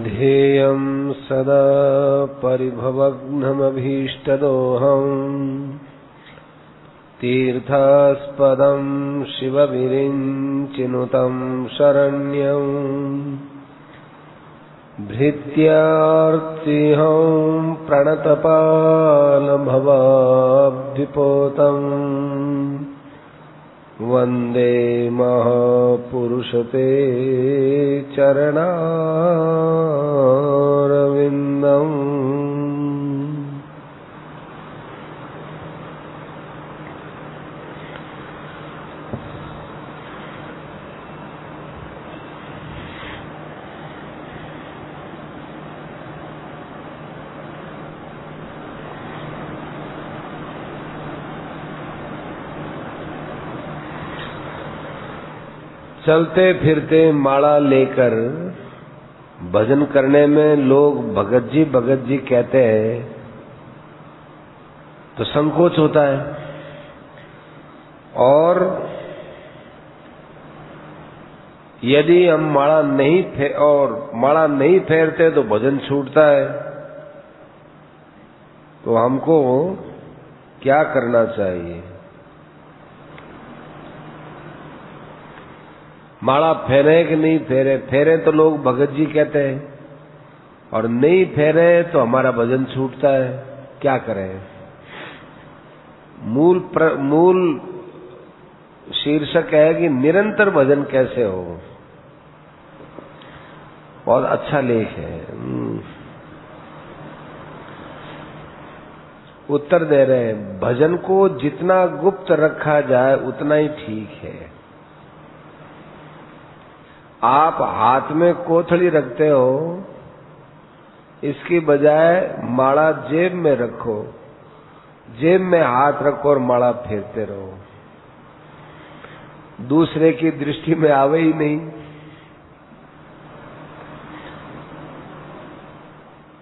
ध्येयं सदा परिभवग्नमभीष्टदोहम् तीर्थास्पदं शिवविरिञ्चिनुतं शरण्यं भृत्यार्तिहं प्रणतपालभवाब्धिपोतं वन्दे महापुरुषते चरणारविन्दम्। चलते फिरते माला लेकर भजन करने में लोग भगत जी कहते हैं तो संकोच होता है, और यदि हम माला नहीं फेरते तो भजन छूटता है। तो हमको क्या करना चाहिए? माला फेरे कि नहीं फेरे? फेरे तो लोग भगत जी कहते हैं, और नहीं फेरे तो हमारा भजन छूटता है। क्या करें? मूल शीर्षक है कि निरंतर भजन कैसे हो। बहुत अच्छा लेख है। उत्तर दे रहे हैं, भजन को जितना गुप्त रखा जाए उतना ही ठीक है। आप हाथ में कोथड़ी रखते हो, इसकी बजाय माला जेब में रखो, जेब में हाथ रखो और माला फेरते रहो। दूसरे की दृष्टि में आवे ही नहीं।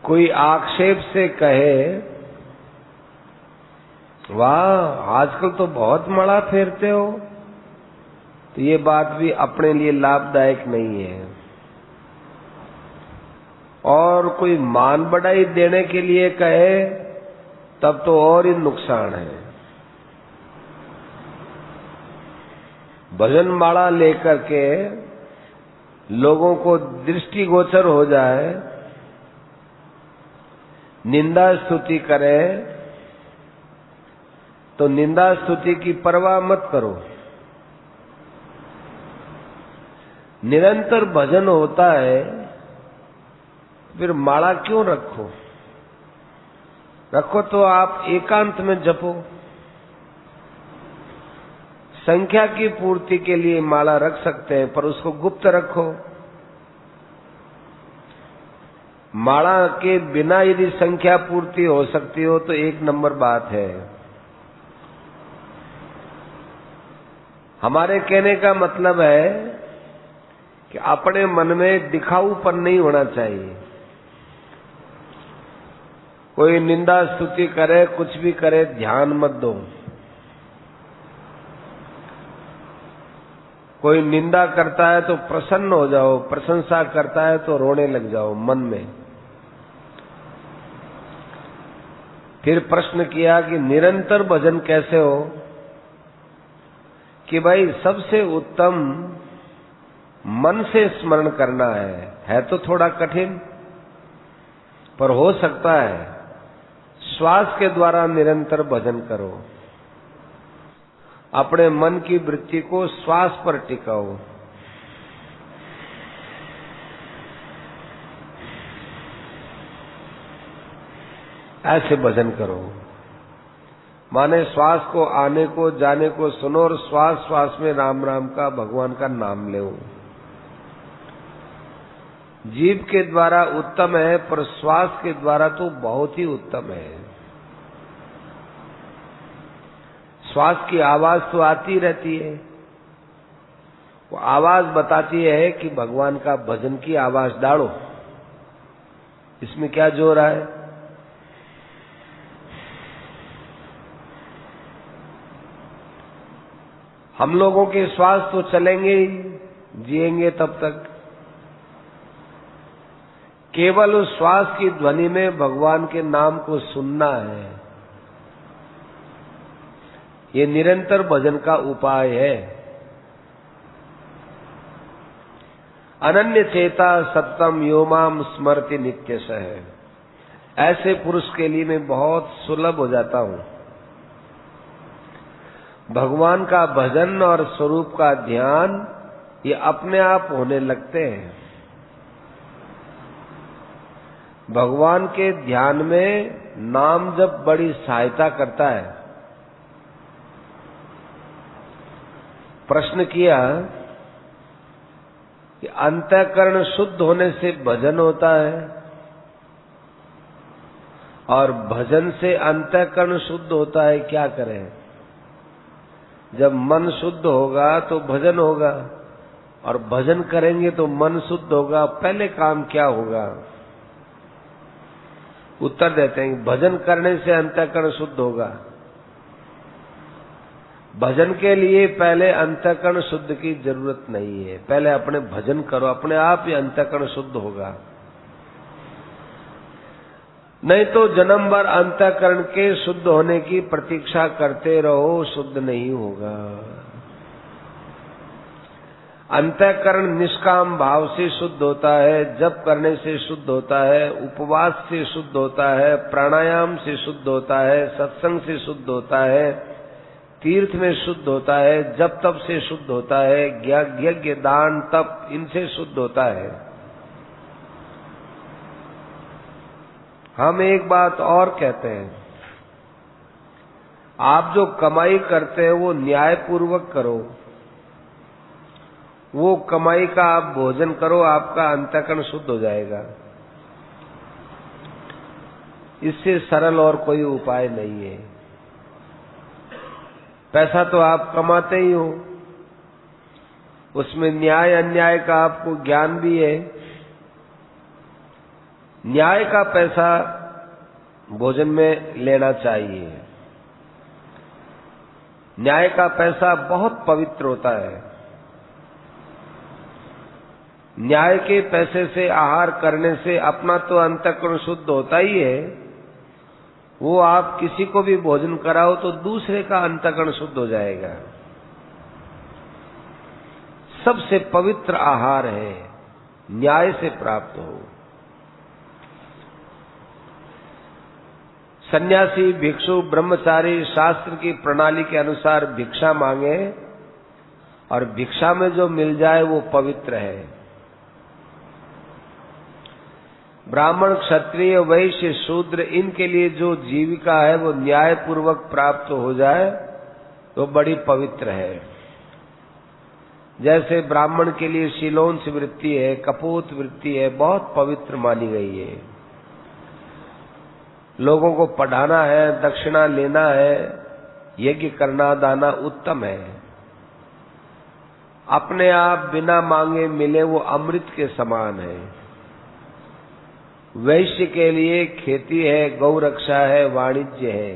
कोई आक्षेप से कहे, वाह आजकल तो बहुत माला फेरते हो, तो ये बात भी अपने लिए लाभदायक नहीं है। और कोई मान बढ़ाई देने के लिए कहे, तब तो और ही नुकसान है। भजन माला लेकर के लोगों को दृष्टिगोचर हो जाए, निंदा स्तुति करे, तो निंदा स्तुति की परवाह मत करो। निरंतर भजन होता है, फिर माला क्यों रखो? रखो तो आप एकांत में जपो। संख्या की पूर्ति के लिए माला रख सकते हैं, पर उसको गुप्त रखो। माला के बिना यदि संख्या पूर्ति हो सकती हो तो एक नंबर बात है। हमारे कहने का मतलब है कि अपने मन में दिखाऊपन नहीं होना चाहिए। कोई निंदा स्तुति करे, कुछ भी करे, ध्यान मत दो। कोई निंदा करता है तो प्रसन्न हो जाओ, प्रशंसा करता है तो रोने लग जाओ मन में। फिर प्रश्न किया कि निरंतर भजन कैसे हो? कि भाई सबसे उत्तम मन से स्मरण करना है तो थोड़ा कठिन, पर हो सकता है। श्वास के द्वारा निरंतर भजन करो, अपने मन की वृत्ति को श्वास पर टिकाओ। ऐसे भजन करो, माने श्वास को आने को जाने को सुनो और श्वास श्वास में राम राम का, भगवान का नाम लो। जीभ के द्वारा उत्तम है, पर श्वास के द्वारा तो बहुत ही उत्तम है। श्वास की आवाज तो आती रहती है, वो आवाज बताती है कि भगवान का भजन की आवाज डालो। इसमें क्या जोर है? हम लोगों के श्वास तो चलेंगे ही, जिएंगे तब तक। केवल उस श्वास की ध्वनि में भगवान के नाम को सुनना है, ये निरंतर भजन का उपाय है। अनन्य चेता सत्तम योमाम स्मृति नित्यशः। ऐसे पुरुष के लिए मैं बहुत सुलभ हो जाता हूं। भगवान का भजन और स्वरूप का ध्यान ये अपने आप होने लगते हैं। भगवान के ध्यान में नाम जप बड़ी सहायता करता है। प्रश्न किया कि अंतःकरण शुद्ध होने से भजन होता है और भजन से अंतःकरण शुद्ध होता है, क्या करें? जब मन शुद्ध होगा तो भजन होगा और भजन करेंगे तो मन शुद्ध होगा। पहले काम क्या होगा? उत्तर देते हैं भजन करने से अंतःकरण शुद्ध होगा। भजन के लिए पहले अंतःकरण शुद्ध की जरूरत नहीं है। पहले अपने भजन करो, अपने आप ही अंतःकरण शुद्ध होगा। नहीं तो जन्म भर अंतःकरण के शुद्ध होने की प्रतीक्षा करते रहो, शुद्ध नहीं होगा। अंतःकरण निष्काम भाव से शुद्ध होता है, जप करने से शुद्ध होता है, उपवास से शुद्ध होता है, प्राणायाम से शुद्ध होता है, सत्संग से शुद्ध होता है, तीर्थ में शुद्ध होता है, जप तप से शुद्ध होता है, यज्ञ दान तप इनसे शुद्ध होता है। हम एक बात और कहते हैं, आप जो कमाई करते हैं वो न्याय पूर्वक करो, वो कमाई का आप भोजन करो, आपका अंतःकरण शुद्ध हो जाएगा। इससे सरल और कोई उपाय नहीं है। पैसा तो आप कमाते ही हो, उसमें न्याय अन्याय का आपको ज्ञान भी है। न्याय का पैसा भोजन में लेना चाहिए। न्याय का पैसा बहुत पवित्र होता है। न्याय के पैसे से आहार करने से अपना तो अंतःकरण शुद्ध होता ही है, वो आप किसी को भी भोजन कराओ तो दूसरे का अंतःकरण शुद्ध हो जाएगा। सबसे पवित्र आहार है, न्याय से प्राप्त हो। सन्यासी, भिक्षु, ब्रह्मचारी शास्त्र की प्रणाली के अनुसार भिक्षा मांगे और भिक्षा में जो मिल जाए वो पवित्र है। ब्राह्मण, क्षत्रिय, वैश्य, शूद्र इनके लिए जो जीविका है वो न्याय पूर्वक प्राप्त हो जाए तो बड़ी पवित्र है। जैसे ब्राह्मण के लिए शीलोंस वृत्ति है, कपोत वृत्ति है, बहुत पवित्र मानी गई है। लोगों को पढ़ाना है, दक्षिणा लेना है, यज्ञ करना, दाना उत्तम है। अपने आप बिना मांगे मिले वो अमृत के समान है। वैश्य के लिए खेती है, गौ रक्षा है, वाणिज्य है।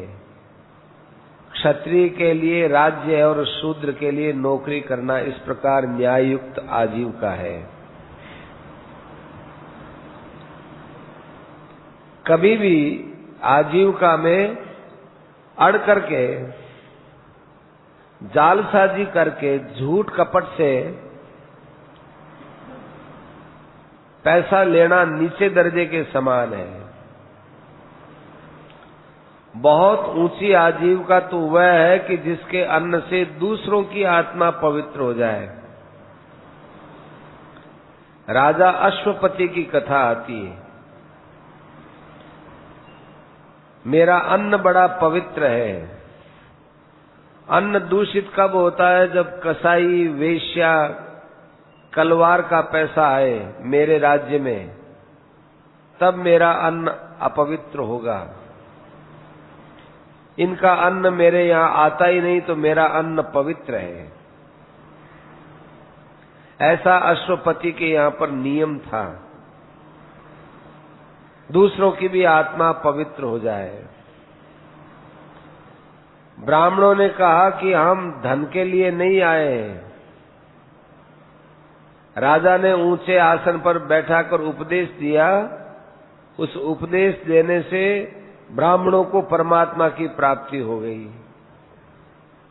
क्षत्रिय के लिए राज्य है और शूद्र के लिए नौकरी करना। इस प्रकार न्याय युक्त आजीविका है। कभी भी आजीविका में अड़ करके, जालसाजी करके, झूठ कपट से पैसा लेना नीचे दर्जे के समान है। बहुत ऊंची आजीविका तो वह है कि जिसके अन्न से दूसरों की आत्मा पवित्र हो जाए। राजा अश्वपति की कथा आती है। मेरा अन्न बड़ा पवित्र है। अन्न दूषित कब होता है? जब कसाई, वेश्या, कलवार का पैसा आए मेरे राज्य में, तब मेरा अन्न अपवित्र होगा। इनका अन्न मेरे यहां आता ही नहीं तो मेरा अन्न पवित्र है। ऐसा अश्वपति के यहां पर नियम था, दूसरों की भी आत्मा पवित्र हो जाए। ब्राह्मणों ने कहा कि हम धन के लिए नहीं आए हैं। राजा ने ऊंचे आसन पर बैठाकर उपदेश दिया। उस उपदेश देने से ब्राह्मणों को परमात्मा की प्राप्ति हो गई,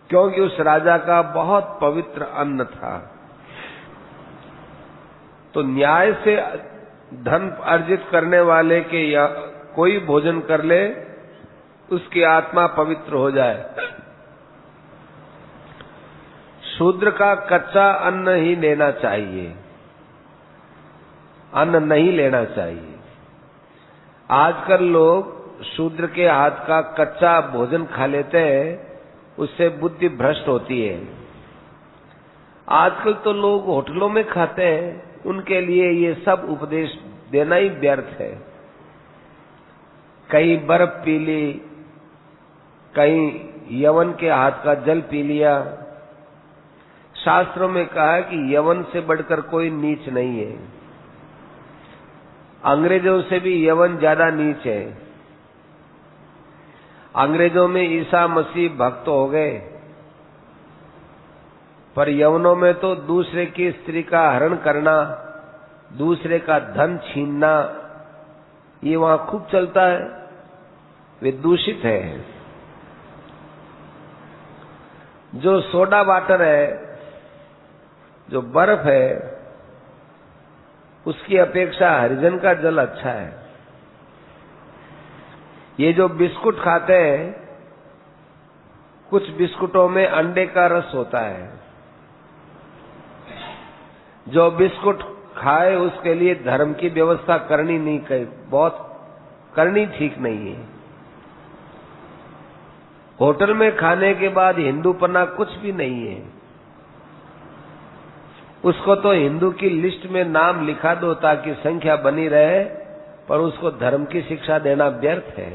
क्योंकि उस राजा का बहुत पवित्र अन्न था। तो न्याय से धन अर्जित करने वाले के या कोई भोजन कर ले, उसकी आत्मा पवित्र हो जाए। शूद्र का कच्चा अन्न ही लेना चाहिए, अन्न नहीं लेना चाहिए। आजकल लोग शूद्र के हाथ का कच्चा भोजन खा लेते हैं, उससे बुद्धि भ्रष्ट होती है। आजकल तो लोग होटलों में खाते हैं, उनके लिए ये सब उपदेश देना ही व्यर्थ है। कहीं बर्फ पी ली, कहीं यवन के हाथ का जल पी लिया। शास्त्रों में कहा है कि यवन से बढ़कर कोई नीच नहीं है। अंग्रेजों से भी यवन ज्यादा नीच है। अंग्रेजों में ईसा मसीह भक्त हो गए, पर यवनों में तो दूसरे की स्त्री का हरण करना, दूसरे का धन छीनना, ये वहां खूब चलता है। वे दूषित है। जो सोडा वाटर है, जो बर्फ है, उसकी अपेक्षा हरिजन का जल अच्छा है। ये जो बिस्कुट खाते हैं, कुछ बिस्कुटों में अंडे का रस होता है। जो बिस्कुट खाए उसके लिए धर्म की व्यवस्था करनी नहीं, बहुत करनी ठीक नहीं है। होटल में खाने के बाद हिंदूपना कुछ भी नहीं है। उसको तो हिंदू की लिस्ट में नाम लिखा दो ताकि संख्या बनी रहे, पर उसको धर्म की शिक्षा देना व्यर्थ है।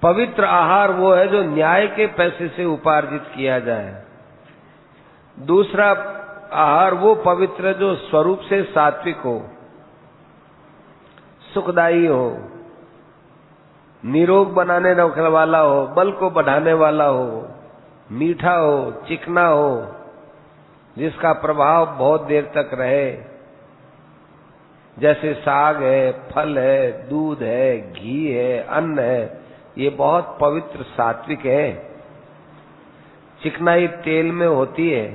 पवित्र आहार वो है जो न्याय के पैसे से उपार्जित किया जाए। दूसरा आहार वो पवित्र जो स्वरूप से सात्विक हो, सुखदायी हो, निरोग बनाने वाला हो, बल को बढ़ाने वाला हो, मीठा हो, चिकना हो, जिसका प्रभाव बहुत देर तक रहे। जैसे साग है, फल है, दूध है, घी है, अन्न है, ये बहुत पवित्र सात्विक है। चिकनाई तेल में होती है,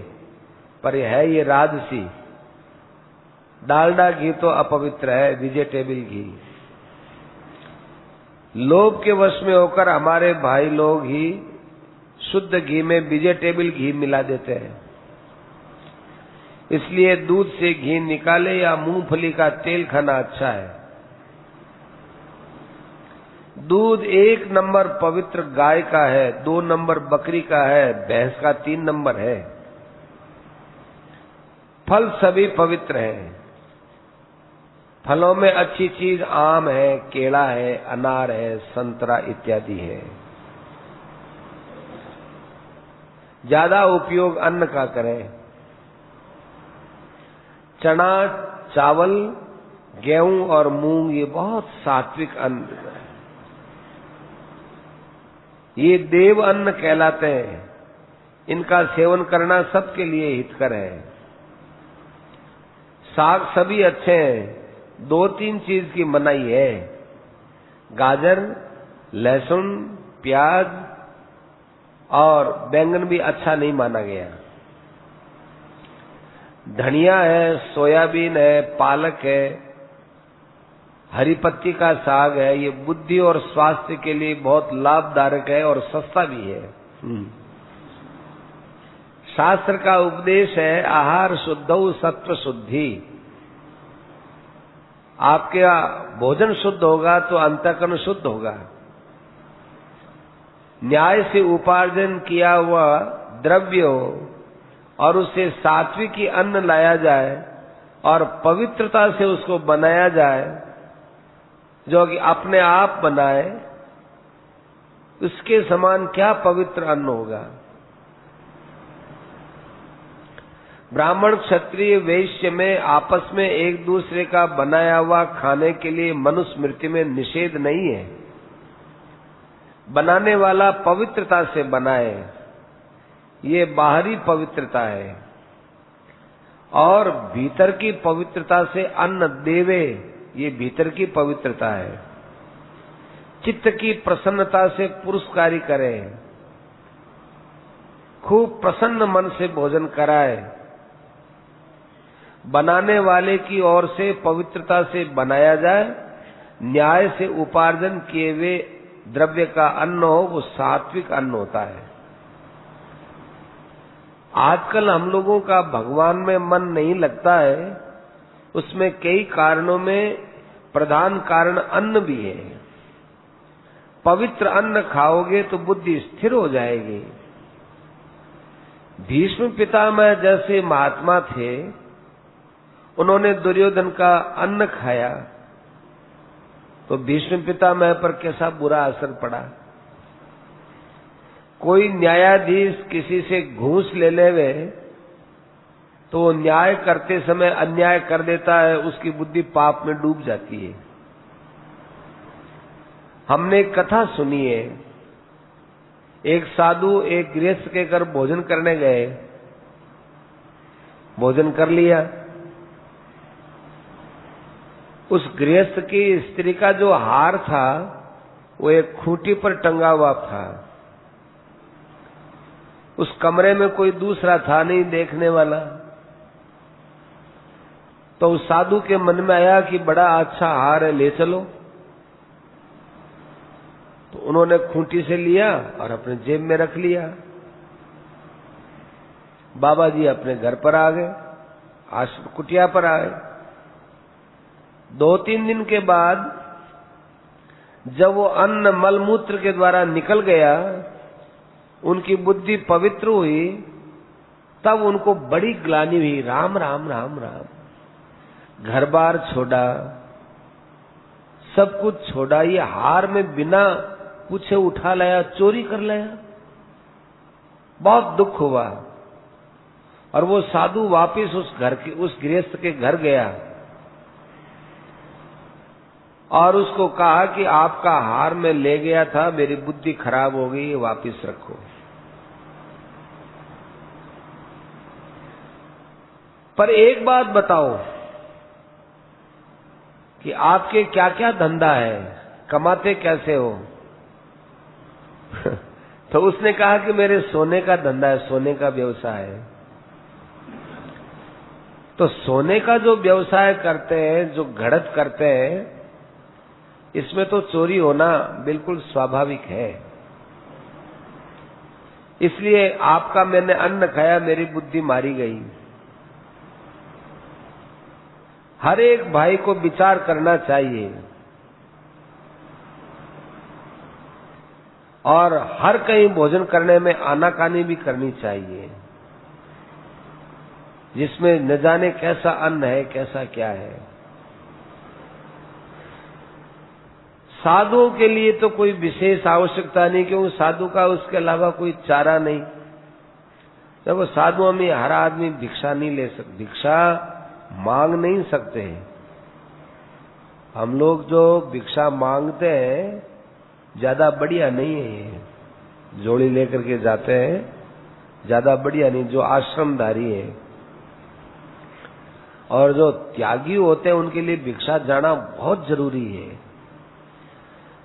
पर है ये राजसी। डालडा घी तो अपवित्र है, वेजिटेबल घी। लोभ के वश में होकर हमारे भाई लोग ही शुद्ध घी में वेजिटेबल घी मिला देते हैं। इसलिए दूध से घी निकाले या मूंगफली का तेल खाना अच्छा है। दूध 1 नंबर पवित्र गाय का है, 2 नंबर बकरी का है, भैंस का 3 नंबर है। फल सभी पवित्र हैं। फलों में अच्छी चीज आम है, केला है, अनार है, संतरा इत्यादि है। ज्यादा उपयोग अन्न का करें। चना, चावल, गेहूं और मूंग ये बहुत सात्विक अन्न है। ये देव अन्न कहलाते हैं। इनका सेवन करना सबके लिए हितकर है। साग सभी अच्छे हैं, 2-3 चीज की मनाही है। गाजर, लहसुन, प्याज और बैंगन भी अच्छा नहीं माना गया। धनिया है, सोयाबीन है, पालक है, हरी पत्ती का साग है, ये बुद्धि और स्वास्थ्य के लिए बहुत लाभदायक है और सस्ता भी है। शास्त्र का उपदेश है आहार शुद्धौ सत्व शुद्धि। आपका भोजन शुद्ध होगा तो अंतःकरण शुद्ध होगा। न्याय से उपार्जन किया हुआ द्रव्य हो और उसे सात्विकी अन्न लाया जाए और पवित्रता से उसको बनाया जाए, जो कि अपने आप बनाए, उसके समान क्या पवित्र अन्न होगा। ब्राह्मण, क्षत्रिय, वैश्य में आपस में एक दूसरे का बनाया हुआ खाने के लिए मनुस्मृति में निषेध नहीं है। बनाने वाला पवित्रता से बनाए, ये बाहरी पवित्रता है, और भीतर की पवित्रता से अन्न देवे, ये भीतर की पवित्रता है। चित्त की प्रसन्नता से पुरस्कारी करे, खूब प्रसन्न मन से भोजन कराए, बनाने वाले की ओर से पवित्रता से बनाया जाए, न्याय से उपार्जन किए हुए द्रव्य का अन्न हो, वो सात्विक अन्न होता है। आजकल हम लोगों का भगवान में मन नहीं लगता है, उसमें कई कारणों में प्रधान कारण अन्न भी है। पवित्र अन्न खाओगे तो बुद्धि स्थिर हो जाएगी। भीष्म पितामह जैसे महात्मा थे, उन्होंने दुर्योधन का अन्न खाया तो भीष्म पितामह पर कैसा बुरा असर पड़ा। कोई न्यायाधीश किसी से घूस ले लेवे तो वो न्याय करते समय अन्याय कर देता है, उसकी बुद्धि पाप में डूब जाती है। हमने एक कथा सुनी है, एक साधु एक गृहस्थ के घर भोजन करने गए, भोजन कर लिया। उस गृहस्थ की स्त्री का जो हार था वो एक खूंटी पर टंगा हुआ था। उस कमरे में कोई दूसरा था नहीं देखने वाला। तो उस साधु के मन में आया कि बड़ा अच्छा हार है, ले चलो। तो उन्होंने खूंटी से लिया और अपने जेब में रख लिया। बाबा जी अपने घर पर आ गए, आश्रम कुटिया पर आए। 2-3 दिन के बाद जब वो अन्न मलमूत्र के द्वारा निकल गया, उनकी बुद्धि पवित्र हुई, तब उनको बड़ी ग्लानि हुई। राम राम राम राम, घर बार छोड़ा, सब कुछ छोड़ा, ये हार में बिना पूछे उठा लाया, चोरी कर लाया। बहुत दुख हुआ और वो साधु वापिस उस गृहस्थ के घर गया और उसको कहा कि आपका हार मैं ले गया था, मेरी बुद्धि खराब हो गई, वापिस रखो। पर एक बात बताओ कि आपके क्या क्या धंधा है, कमाते कैसे हो? तो उसने कहा कि मेरे सोने का धंधा है, सोने का व्यवसाय है। तो सोने का जो व्यवसाय करते हैं, जो घड़त करते हैं, इसमें तो चोरी होना बिल्कुल स्वाभाविक है। इसलिए आपका मैंने अन्न खाया, मेरी बुद्धि मारी गई। हर एक भाई को विचार करना चाहिए और हर कहीं भोजन करने में आनाकानी भी करनी चाहिए, जिसमें न जाने कैसा अन्न है, कैसा क्या है। साधुओं के लिए तो कोई विशेष आवश्यकता नहीं, क्योंकि साधु का उसके अलावा कोई चारा नहीं। देखो, साधुओं में हर आदमी भिक्षा नहीं ले सकता, भिक्षा मांग नहीं सकते हैं। हम लोग जो भिक्षा मांगते हैं ज्यादा बढ़िया नहीं है, ये जोड़ी लेकर के जाते हैं, ज्यादा बढ़िया नहीं। जो आश्रमधारी है और जो त्यागी होते हैं, उनके लिए भिक्षा जाना बहुत जरूरी है।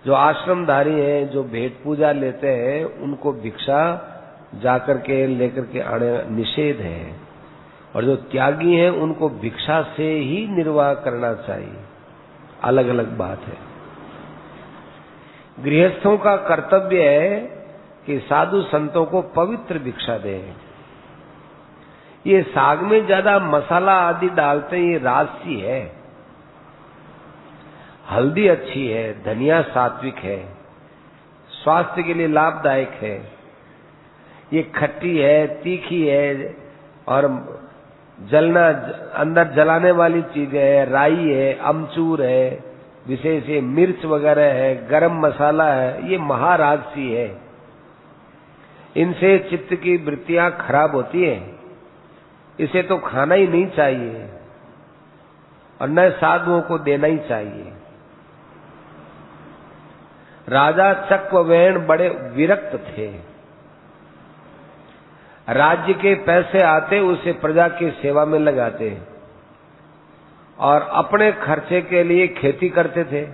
जो आश्रमधारी हैं, जो भेंट पूजा लेते हैं, उनको भिक्षा जाकर के लेकर के आने निषेध है, और जो त्यागी हैं उनको भिक्षा से ही निर्वाह करना चाहिए। अलग अलग बात है। गृहस्थों का कर्तव्य है कि साधु संतों को पवित्र भिक्षा दें। ये साग में ज्यादा मसाला आदि डालते हैं, ये राजसी है। हल्दी अच्छी है, धनिया सात्विक है, स्वास्थ्य के लिए लाभदायक है। ये खट्टी है, तीखी है और जलना अंदर जलाने वाली चीजें है, राई है, अमचूर है, विशेष ये मिर्च वगैरह है, गरम मसाला है, ये महाराजसी है। इनसे चित्त की वृत्तियां खराब होती है। इसे तो खाना ही नहीं चाहिए और न साधुओं को देना ही चाहिए। राजा चक्ववेण बड़े विरक्त थे। राज्य के पैसे आते उसे प्रजा की सेवा में लगाते और अपने खर्चे के लिए खेती करते थे।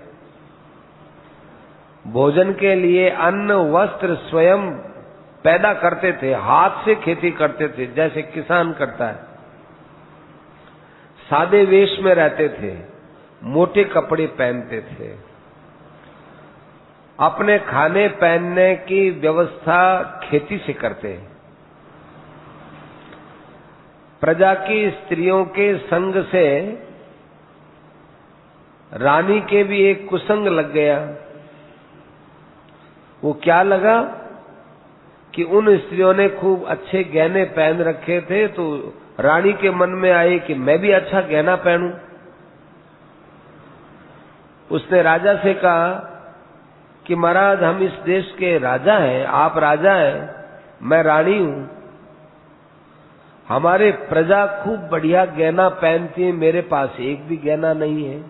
भोजन के लिए अन्न वस्त्र स्वयं पैदा करते थे, हाथ से खेती करते थे जैसे किसान करता है। सादे वेश में रहते थे, मोटे कपड़े पहनते थे। अपने खाने पहनने की व्यवस्था खेती से करते। प्रजा की स्त्रियों के संग से रानी के भी एक कुसंग लग गया। वो क्या लगा कि उन स्त्रियों ने खूब अच्छे गहने पहन रखे थे, तो रानी के मन में आए कि मैं भी अच्छा गहना पहनूं। उसने राजा से कहा कि महाराज, हम इस देश के राजा हैं, आप राजा हैं, मैं रानी हूं। हमारे प्रजा खूब बढ़िया गहना पहनती है, मेरे पास एक भी गहना नहीं है,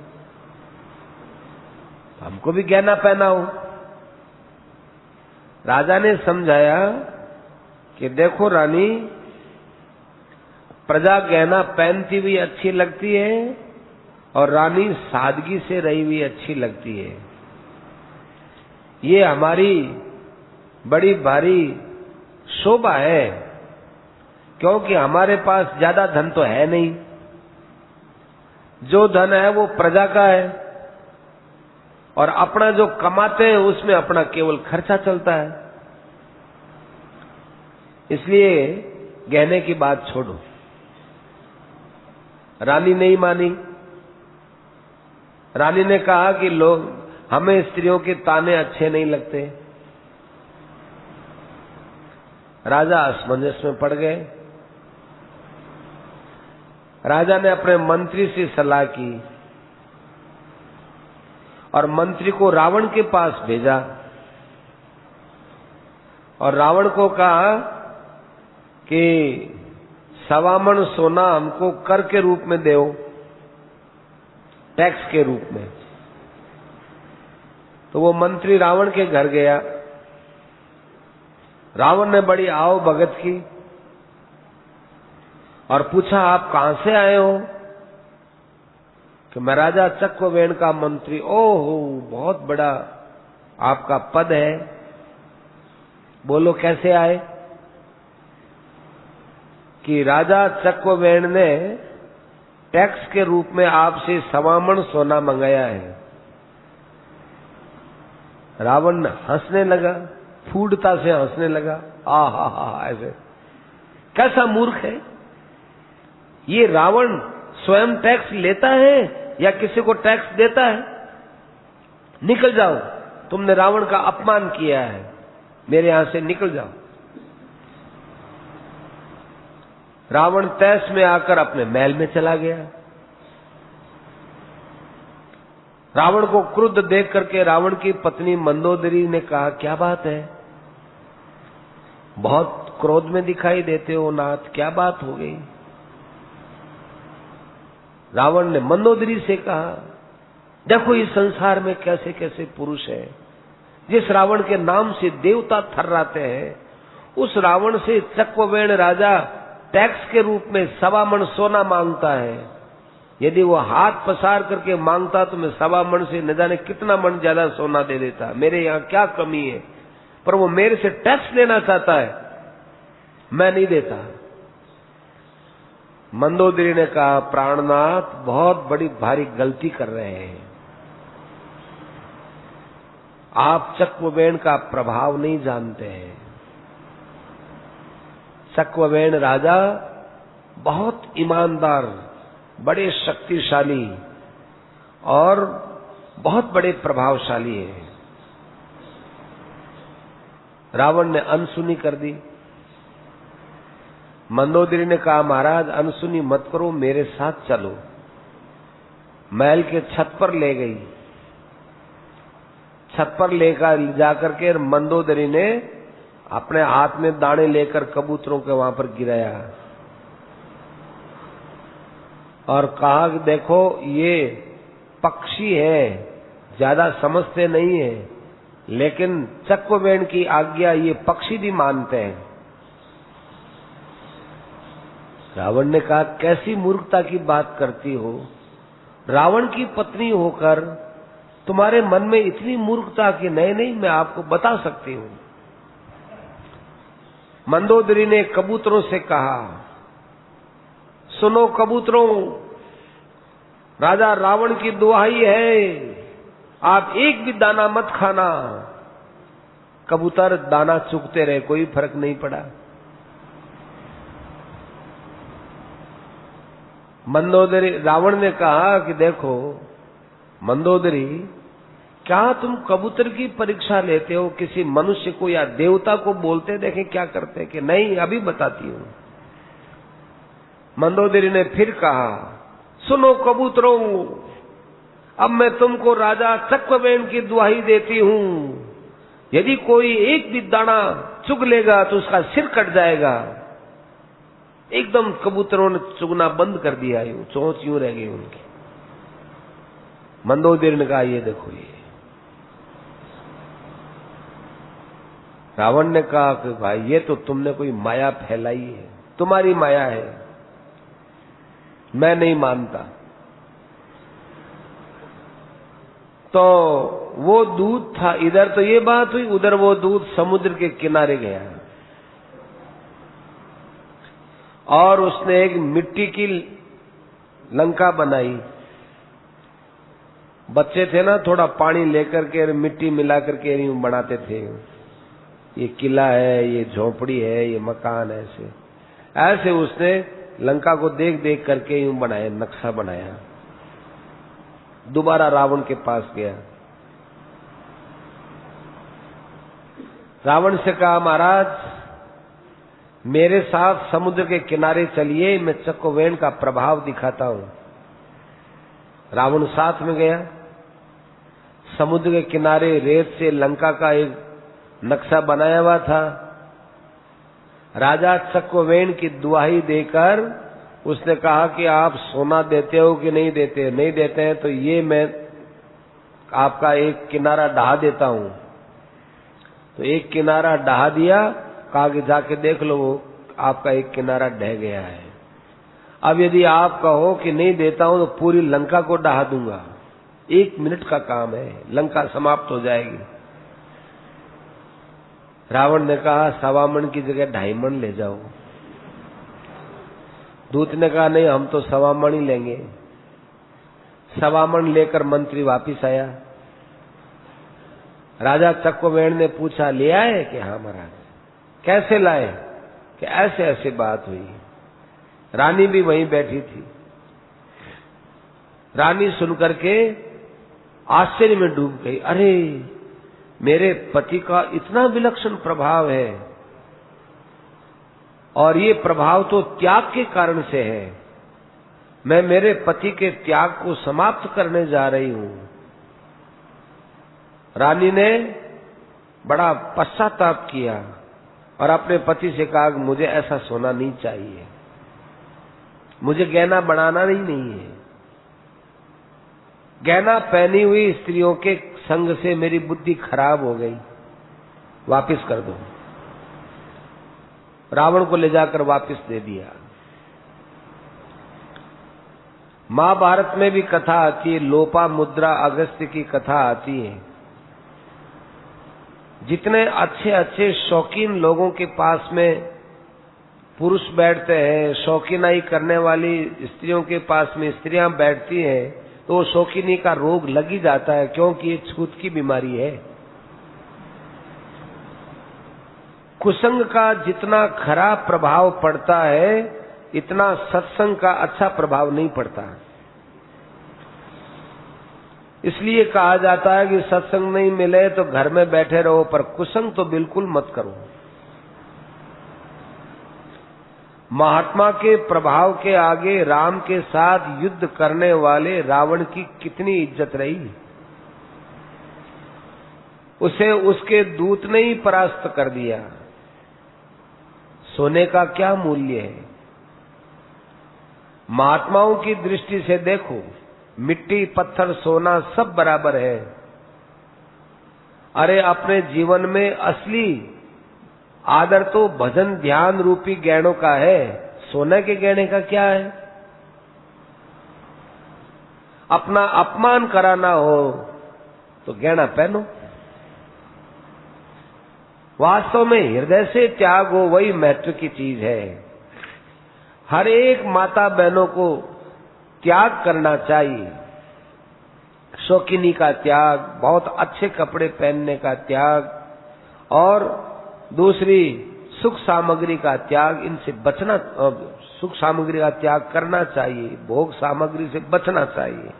हमको भी गहना पहनाओ। राजा ने समझाया कि देखो रानी, प्रजा गहना पहनती हुई अच्छी लगती है और रानी सादगी से रही हुई अच्छी लगती है। ये हमारी बड़ी भारी शोभा है, क्योंकि हमारे पास ज्यादा धन तो है नहीं। जो धन है वो प्रजा का है और अपना जो कमाते हैं उसमें अपना केवल खर्चा चलता है। इसलिए गहने की बात छोड़ो। रानी नहीं मानी। रानी ने कहा कि लोग, हमें स्त्रियों के ताने अच्छे नहीं लगते। राजा असमंजस में पड़ गए। राजा ने अपने मंत्री से सलाह की और मंत्री को रावण के पास भेजा और रावण को कहा कि 1.25 मन सोना हमको कर के रूप में दो, टैक्स के रूप में। तो वो मंत्री रावण के घर गया। रावण ने बड़ी आओ भगत की और पूछा, आप कहां से आए हो? कि मैं राजा चक्ववेण का मंत्री। ओहो, बहुत बड़ा आपका पद है, बोलो कैसे आए? कि राजा चक्ववेण ने टैक्स के रूप में आपसे 1.25 मन सोना मंगाया है। रावण हंसने लगा, फूडता से हंसने लगा। हा, ऐसे कैसा मूर्ख है ये! रावण स्वयं टैक्स लेता है या किसी को टैक्स देता है? निकल जाओ, तुमने रावण का अपमान किया है, मेरे यहां से निकल जाओ। रावण तैस में आकर अपने महल में चला गया। रावण को क्रुद्ध देख करके रावण की पत्नी मंदोदरी ने कहा, क्या बात है, बहुत क्रोध में दिखाई देते हो नाथ, क्या बात हो गई? रावण ने मंदोदरी से कहा, देखो इस संसार में कैसे कैसे पुरुष है। जिस रावण के नाम से देवता थर्राते हैं, उस रावण से चक्ववेण राजा टैक्स के रूप में 1.25 मन सोना मांगता है। यदि वो हाथ पसार करके मांगता तो मैं 1.25 मन से न जाने कितना मन ज्यादा सोना दे देता। मेरे यहाँ क्या कमी है, पर वो मेरे से टैक्स लेना चाहता है, मैं नहीं देता। मंदोदरी ने कहा, प्राणनाथ, बहुत बड़ी भारी गलती कर रहे हैं आप। चक्ववेण का प्रभाव नहीं जानते हैं। चक्ववेण राजा बहुत ईमानदार, बड़े शक्तिशाली और बहुत बड़े प्रभावशाली है। रावण ने अनसुनी कर दी। मंदोदरी ने कहा, महाराज अनसुनी मत करो, मेरे साथ चलो। महल के छत पर ले गई। छत पर लेकर जाकर के मंदोदरी ने अपने हाथ में दाने लेकर कबूतरों के वहां पर गिराया और कहा कि देखो ये पक्षी है, ज्यादा समझते नहीं है, लेकिन चक्रवेण की आज्ञा ये पक्षी भी मानते हैं। रावण ने कहा, कैसी मूर्खता की बात करती हो? रावण की पत्नी होकर तुम्हारे मन में इतनी मूर्खता कि नहीं नहीं, मैं आपको बता सकती हूं। मंदोदरी ने कबूतरों से कहा, सुनो कबूतरों, राजा रावण की दुहाई है, आप एक भी दाना मत खाना। कबूतर दाना चुगते रहे, कोई फर्क नहीं पड़ा। मंदोदरी, रावण ने कहा कि देखो मंदोदरी, क्या तुम कबूतर की परीक्षा लेते हो? किसी मनुष्य को या देवता को बोलते देखें क्या करते? कि नहीं, अभी बताती हूं। मंदोदरी ने फिर कहा, सुनो कबूतरों, अब मैं तुमको राजा चक्रवेण की दुहाई देती हूं, यदि कोई एक भी दाना चुग लेगा तो उसका सिर कट जाएगा। एकदम कबूतरों ने चुगना बंद कर दिया, यूं चोंच यूं रह गई उनकी। मंदोदरी ने कहा, ये देखो ये। रावण ने कहा कि भाई ये तो तुमने कोई माया फैलाई है, तुम्हारी माया है, मैं नहीं मानता। तो वो दूत था, इधर तो ये बात हुई, उधर वो दूत समुद्र के किनारे गया और उसने एक मिट्टी की लंका बनाई। बच्चे थे ना, थोड़ा पानी लेकर के मिट्टी मिला करके यूं बनाते थे, ये किला है, ये झोपड़ी है, ये मकान है, ऐसे उसने लंका को देख देख करके यूं बनाया, नक्शा बनाया। दोबारा रावण के पास गया। रावण से कहा, महाराज मेरे साथ समुद्र के किनारे चलिए, मैं चक्रवेण का प्रभाव दिखाता हूं। रावण साथ में गया। समुद्र के किनारे रेत से लंका का एक नक्शा बनाया हुआ था। राजा चक्रवेण की दुहाई देकर उसने कहा कि आप सोना देते हो कि नहीं देते? नहीं देते हैं तो ये मैं आपका एक किनारा ढहा देता हूं। तो एक किनारा ढहा दिया, कहा कि जाके देख लो, वो आपका एक किनारा ढह गया है। अब यदि आप कहो कि नहीं देता हूं तो पूरी लंका को ढहा दूंगा। 1 मिनट का काम है, लंका समाप्त हो जाएगी। रावण ने कहा, 1.25 मन की जगह 2.5 मन ले जाओ। दूत ने कहा, नहीं, हम तो 1.25 मन ही लेंगे। 1.25 मन लेकर मंत्री वापिस आया। राजा चक्रवेण ने पूछा, ले आए? कि हाँ महाराज। कैसे लाए? कि ऐसे ऐसे बात हुई। रानी भी वहीं बैठी थी। रानी सुनकर के आश्चर्य में डूब गई। अरे, मेरे पति का इतना विलक्षण प्रभाव है, और ये प्रभाव तो त्याग के कारण से है। मैं मेरे पति के त्याग को समाप्त करने जा रही हूं। रानी ने बड़ा पश्चाताप किया और अपने पति से कहा कि मुझे ऐसा सोना नहीं चाहिए, मुझे गहना बनाना नहीं है। गहना पहनी हुई स्त्रियों के संग से मेरी बुद्धि खराब हो गई, वापिस कर दो। रावण को ले जाकर वापिस दे दिया। महाभारत में भी कथा आती है, लोपामुद्रा अगस्त्य की कथा आती है। जितने अच्छे अच्छे शौकीन लोगों के पास में पुरुष बैठते हैं, शौकीनाई करने वाली स्त्रियों के पास में स्त्रियां बैठती हैं, तो शौकीनी का रोग लग ही जाता है, क्योंकि ये छूत की बीमारी है। कुसंग का जितना खराब प्रभाव पड़ता है, इतना सत्संग का अच्छा प्रभाव नहीं पड़ता। इसलिए कहा जाता है कि सत्संग नहीं मिले तो घर में बैठे रहो, पर कुसंग तो बिल्कुल मत करो। महात्मा के प्रभाव के आगे राम के साथ युद्ध करने वाले रावण की कितनी इज्जत रही। उसे उसके दूत ने ही परास्त कर दिया। सोने का क्या मूल्य है? महात्माओं की दृष्टि से देखो, मिट्टी, पत्थर, सोना सब बराबर है। अरे अपने जीवन में असली आदर तो भजन ध्यान रूपी गहनों का है, सोने के गहने का क्या है? अपना अपमान कराना हो तो गहना पहनो। वास्तव में हृदय से त्याग हो वही महत्व की चीज है। हर एक माता बहनों को त्याग करना चाहिए। शौकीनी का त्याग, बहुत अच्छे कपड़े पहनने का त्याग, और दूसरी सुख सामग्री का त्याग, इनसे बचना, सुख सामग्री का त्याग करना चाहिए, भोग सामग्री से बचना चाहिए।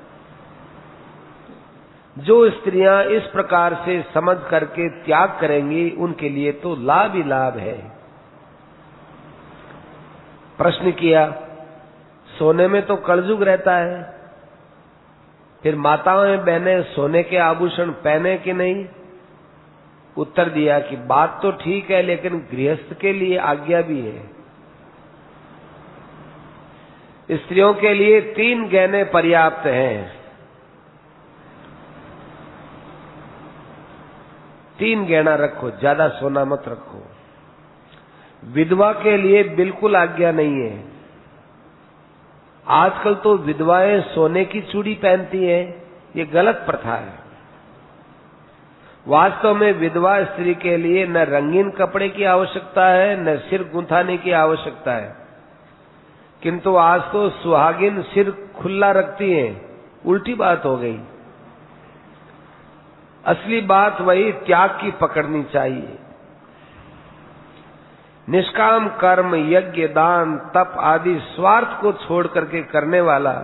जो स्त्रियां इस प्रकार से समझ करके त्याग करेंगी उनके लिए तो लाभ ही लाभ है। प्रश्न किया, सोने में तो कलयुग रहता है, फिर माताएं बहनें सोने के आभूषण पहने कि नहीं? उत्तर दिया कि बात तो ठीक है, लेकिन गृहस्थ के लिए आज्ञा भी है। स्त्रियों के लिए 3 गहने पर्याप्त हैं। 3 गहना रखो, ज्यादा सोना मत रखो। विधवा के लिए बिल्कुल आज्ञा नहीं है। आजकल तो विधवाएं सोने की चूड़ी पहनती हैं, ये गलत प्रथा है। वास्तव में विधवा स्त्री के लिए न रंगीन कपड़े की आवश्यकता है, न सिर गुंथाने की आवश्यकता है, किंतु आज तो सुहागिन सिर खुला रखती हैं, उल्टी बात हो गई। असली बात वही त्याग की पकड़नी चाहिए। निष्काम कर्म, यज्ञ, दान, तप आदि स्वार्थ को छोड़ करके करने वाला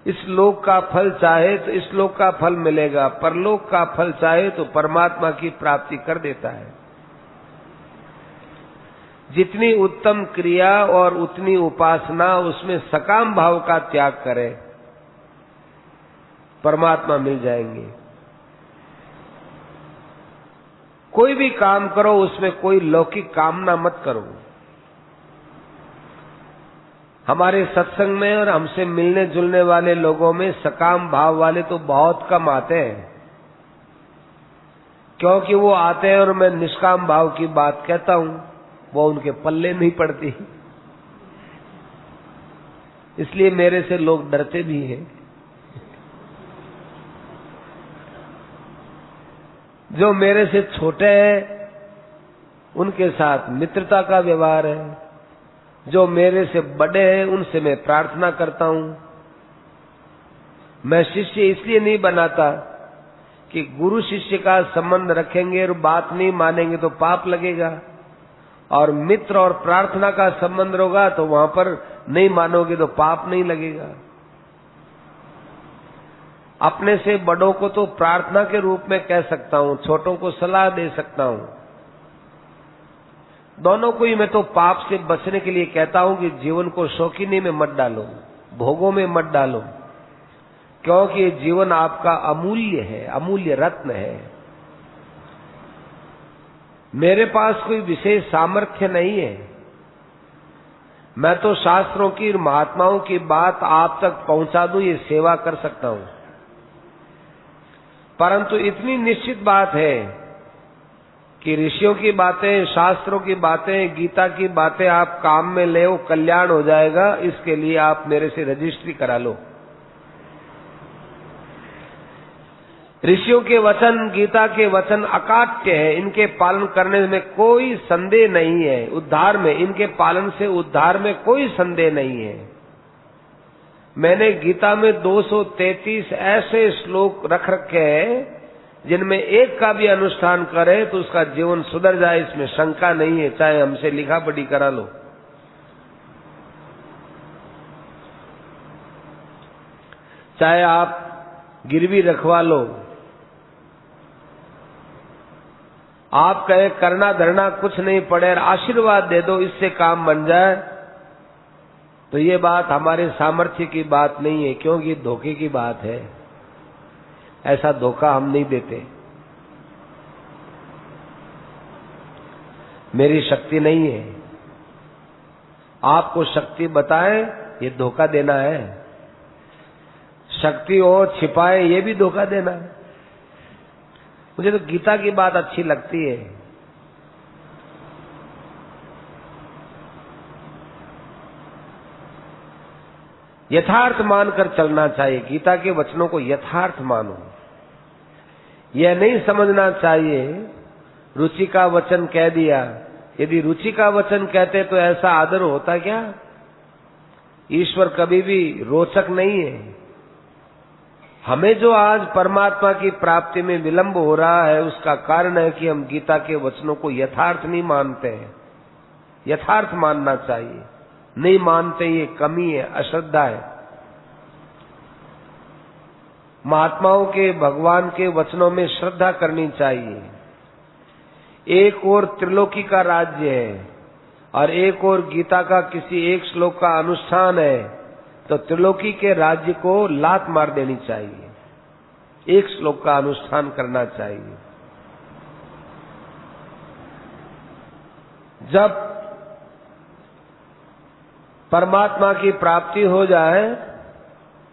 इस लोक का फल चाहे तो इस लोक का फल मिलेगा, परलोक का फल चाहे तो परमात्मा की प्राप्ति कर देता है। जितनी उत्तम क्रिया और उतनी उपासना, उसमें सकाम भाव का त्याग करें, परमात्मा मिल जाएंगे। कोई भी काम करो उसमें कोई लौकिक कामना मत करो। हमारे सत्संग में और हमसे मिलने जुलने वाले लोगों में सकाम भाव वाले तो बहुत कम आते हैं, क्योंकि वो आते हैं और मैं निष्काम भाव की बात कहता हूं, वो उनके पल्ले नहीं पड़ती, इसलिए मेरे से लोग डरते भी हैं। जो मेरे से छोटे हैं उनके साथ मित्रता का व्यवहार है, जो मेरे से बड़े हैं उनसे मैं प्रार्थना करता हूं। मैं शिष्य इसलिए नहीं बनाता कि गुरु शिष्य का संबंध रखेंगे और बात नहीं मानेंगे तो पाप लगेगा, और मित्र और प्रार्थना का संबंध होगा तो वहां पर नहीं मानोगे तो पाप नहीं लगेगा। अपने से बड़ों को तो प्रार्थना के रूप में कह सकता हूं, छोटों को सलाह दे सकता हूं। दोनों को ही मैं तो पाप से बचने के लिए कहता हूं कि जीवन को शौकीनी में मत डालो, भोगों में मत डालो, क्योंकि ये जीवन आपका अमूल्य है, अमूल्य रत्न है। मेरे पास कोई विशेष सामर्थ्य नहीं है, मैं तो शास्त्रों की और महात्माओं की बात आप तक पहुंचा दूं, ये सेवा कर सकता हूं। परंतु इतनी निश्चित बात है कि ऋषियों की बातें, शास्त्रों की बातें, गीता की बातें आप काम में ले, वो कल्याण हो जाएगा। इसके लिए आप मेरे से रजिस्ट्री करा लो। ऋषियों के वचन, गीता के वचन अकाट्य है, इनके पालन करने में कोई संदेह नहीं है। उद्धार में, इनके पालन से उद्धार में कोई संदेह नहीं है। मैंने गीता में 233 ऐसे श्लोक रख रखे हैं जिनमें एक का भी अनुष्ठान करे तो उसका जीवन सुधर जाए, इसमें शंका नहीं है, चाहे हमसे लिखा पढ़ी करा लो। चाहे आप गिरवी रखवा लो, आप कहे करना धरना कुछ नहीं पड़े और आशीर्वाद दे दो इससे काम बन जाए, तो ये बात हमारे सामर्थ्य की बात नहीं है, क्योंकि धोखे की बात है। ऐसा धोखा हम नहीं देते, मेरी शक्ति नहीं है। आपको शक्ति बताए ये धोखा देना है, शक्ति और छिपाए ये भी धोखा देना है। मुझे तो गीता की बात अच्छी लगती है। यथार्थ मानकर चलना चाहिए, गीता के वचनों को यथार्थ मानो। यह नहीं समझना चाहिए रुचि का वचन कह दिया, यदि रुचि का वचन कहते तो ऐसा आदर होता क्या? ईश्वर कभी भी रोचक नहीं है। हमें जो आज परमात्मा की प्राप्ति में विलंब हो रहा है, उसका कारण है कि हम गीता के वचनों को यथार्थ नहीं मानते हैं। यथार्थ मानना चाहिए, नहीं मानते ये कमी है, अश्रद्धा है। महात्माओं के, भगवान के वचनों में श्रद्धा करनी चाहिए। एक और त्रिलोकी का राज्य है और एक और गीता का किसी एक श्लोक का अनुष्ठान है, तो त्रिलोकी के राज्य को लात मार देनी चाहिए, एक श्लोक का अनुष्ठान करना चाहिए। जब परमात्मा की प्राप्ति हो जाए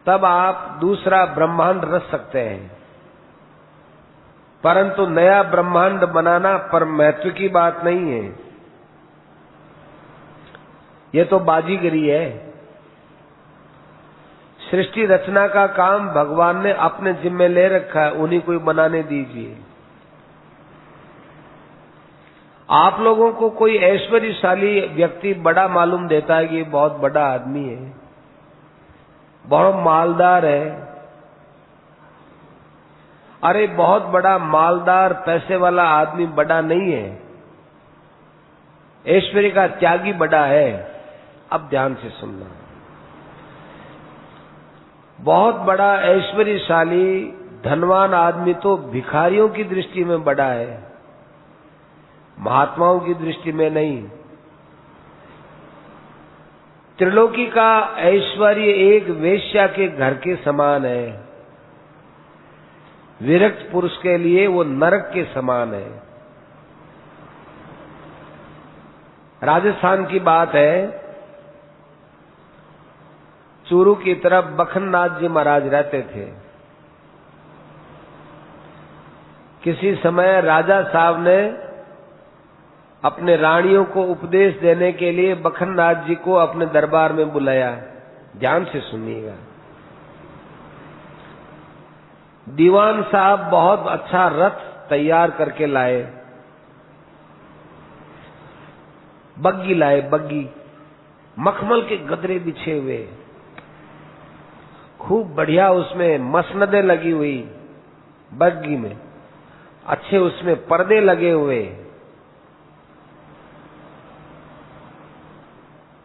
तब आप दूसरा ब्रह्मांड रच सकते हैं, परंतु नया ब्रह्मांड बनाना परम महत्व की बात नहीं है। ये तो बाजीगरी है। सृष्टि रचना का काम भगवान ने अपने जिम्मे ले रखा है, उन्हीं को बनाने दीजिए। आप लोगों को कोई ऐश्वर्यशाली व्यक्ति बड़ा मालूम देता है कि ये बहुत बड़ा आदमी है, बहुत मालदार है। अरे बहुत बड़ा मालदार पैसे वाला आदमी बड़ा नहीं है, ऐश्वर्य का त्यागी बड़ा है। अब ध्यान से सुनना, बहुत बड़ा ऐश्वर्यशाली धनवान आदमी तो भिखारियों की दृष्टि में बड़ा है, महात्माओं की दृष्टि में नहीं। त्रिलोकी का ऐश्वर्य एक वेश्या के घर के समान है, विरक्त पुरुष के लिए वो नरक के समान है। राजस्थान की बात है, चूरू की तरफ बखननाथ जी महाराज रहते थे। किसी समय राजा साहब ने अपने रानियों को उपदेश देने के लिए बखननाथ जी को अपने दरबार में बुलाया। ध्यान से सुनिएगा। दीवान साहब बहुत अच्छा रथ तैयार करके लाए, बग्गी लाए, बग्गी, मखमल के गदरे बिछे हुए, खूब बढ़िया उसमें मसनदें लगी हुई बग्गी में, अच्छे उसमें पर्दे लगे हुए।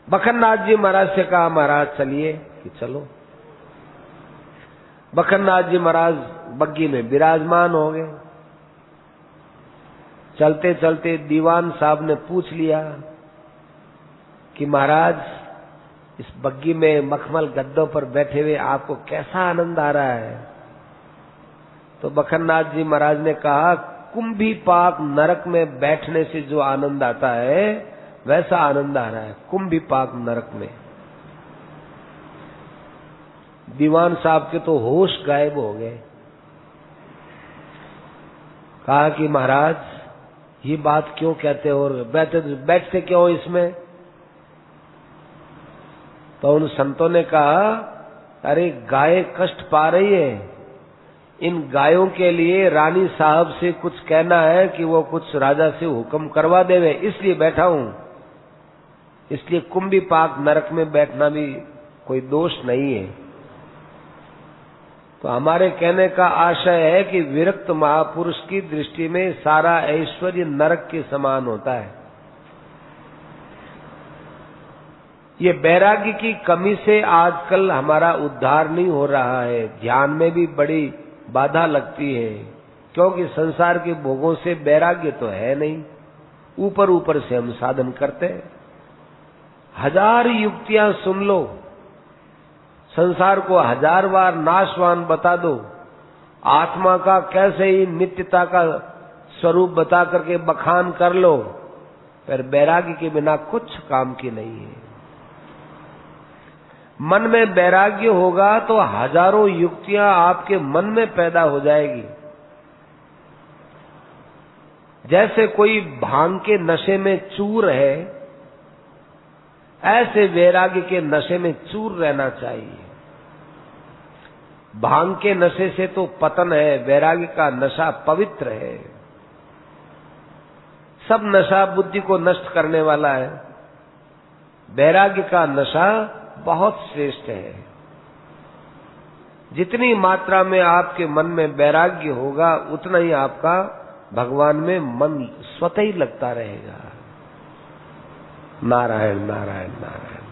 बखननाथ जी महाराज से कहा, महाराज चलिए, कि चलो। बखननाथ जी महाराज बग्गी में विराजमान हो गए। चलते चलते दीवान साहब ने पूछ लिया कि महाराज, इस बग्गी में मखमल गद्दों पर बैठे हुए आपको कैसा आनंद आ रहा है? तो बखननाथ जी महाराज ने कहा, कुंभी पाक नरक में बैठने से जो आनंद आता है वैसा आनंद आ रहा है कुंभी पाक नरक में। दीवान साहब के तो होश गायब हो गए। कहा कि महाराज ये बात क्यों कहते हो और बैठते क्यों इसमें? तो उन संतों ने कहा, अरे गाय कष्ट पा रही है, इन गायों के लिए रानी साहब से कुछ कहना है कि वो कुछ राजा से हुक्म करवा देवे, इसलिए बैठा हूं। इसलिए कुंभी पाक नरक में बैठना भी कोई दोष नहीं है। तो हमारे कहने का आशय है कि विरक्त महापुरुष की दृष्टि में सारा ऐश्वर्य नरक के समान होता है। ये वैराग्य की कमी से आजकल हमारा उद्धार नहीं हो रहा है, ध्यान में भी बड़ी बाधा लगती है, क्योंकि संसार के भोगों से वैराग्य तो है नहीं, ऊपर ऊपर से हम साधन करते हैं। हजार युक्तियां सुन लो, संसार को हजार बार नाशवान बता दो, आत्मा का कैसे ही नित्यता का स्वरूप बता करके बखान कर लो, पर वैराग्य के बिना कुछ काम की नहीं है। मन में वैराग्य होगा तो हजारों युक्तियां आपके मन में पैदा हो जाएगी। जैसे कोई भांग के नशे में चूर है, ऐसे वैराग्य के नशे में चूर रहना चाहिए। भांग के नशे से तो पतन है, वैराग्य का नशा पवित्र है। सब नशा बुद्धि को नष्ट करने वाला है, वैराग्य का नशा बहुत श्रेष्ठ है। जितनी मात्रा में आपके मन में वैराग्य होगा, उतना ही आपका भगवान में मन स्वतः ही लगता रहेगा। नारायण नारायण नारायण।